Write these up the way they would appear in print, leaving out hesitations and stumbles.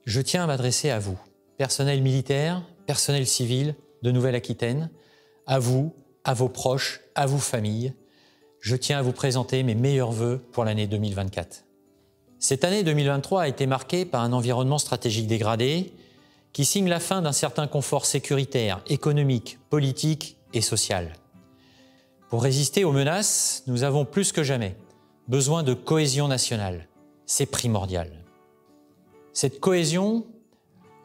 Je tiens à m'adresser à vous, personnel militaire, personnel civil de Nouvelle-Aquitaine, à vous, à vos proches, à vos familles. Je tiens à vous présenter mes meilleurs vœux pour l'année 2024. Cette année 2023 a été marquée par un environnement stratégique dégradé qui signe la fin d'un certain confort sécuritaire, économique, politique et social. Pour résister aux menaces, nous avons plus que jamais besoin de cohésion nationale. C'est primordial. Cette cohésion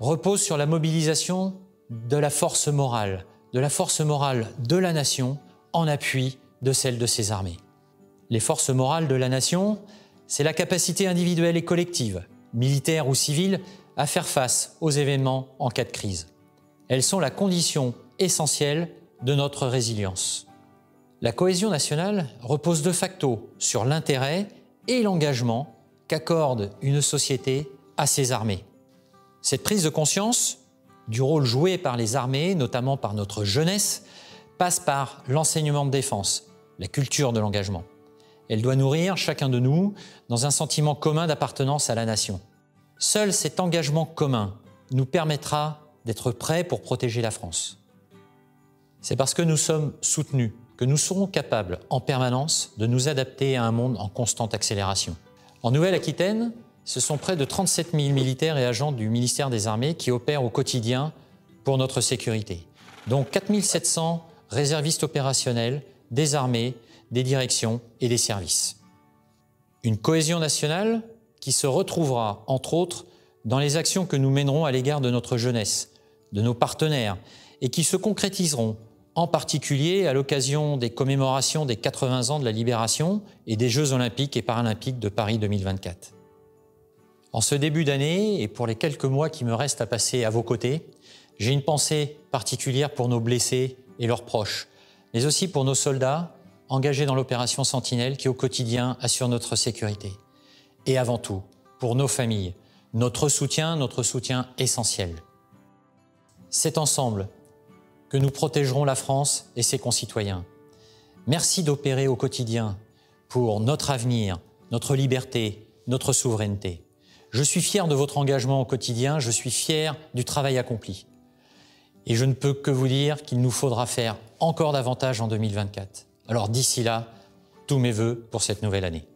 repose sur la mobilisation de la force morale de la nation en appui de celle de ses armées. Les forces morales de la nation, c'est la capacité individuelle et collective, militaire ou civile, à faire face aux événements en cas de crise. Elles sont la condition essentielle de notre résilience. La cohésion nationale repose de facto sur l'intérêt et l'engagement qu'accorde une société à ses armées. Cette prise de conscience du rôle joué par les armées, notamment par notre jeunesse, passe par l'enseignement de défense, la culture de l'engagement. Elle doit nourrir chacun de nous dans un sentiment commun d'appartenance à la nation. Seul cet engagement commun nous permettra d'être prêts pour protéger la France. C'est parce que nous sommes soutenus que nous serons capables en permanence de nous adapter à un monde en constante accélération. En Nouvelle-Aquitaine, ce sont près de 37 000 militaires et agents du ministère des Armées qui opèrent au quotidien pour notre sécurité, dont 4 700 réservistes opérationnels des armées, des directions et des services. Une cohésion nationale qui se retrouvera, entre autres, dans les actions que nous mènerons à l'égard de notre jeunesse, de nos partenaires, et qui se concrétiseront en particulier à l'occasion des commémorations des 80 ans de la Libération et des Jeux olympiques et paralympiques de Paris 2024. En ce début d'année, et pour les quelques mois qui me restent à passer à vos côtés, j'ai une pensée particulière pour nos blessés et leurs proches, mais aussi pour nos soldats engagés dans l'opération Sentinelle qui au quotidien assurent notre sécurité. Et avant tout, pour nos familles, notre soutien essentiel. C'est ensemble que nous protégerons la France et ses concitoyens. Merci d'opérer au quotidien pour notre avenir, notre liberté, notre souveraineté. Je suis fier de votre engagement au quotidien, je suis fier du travail accompli. Et je ne peux que vous dire qu'il nous faudra faire encore davantage en 2024. Alors d'ici là, tous mes vœux pour cette nouvelle année.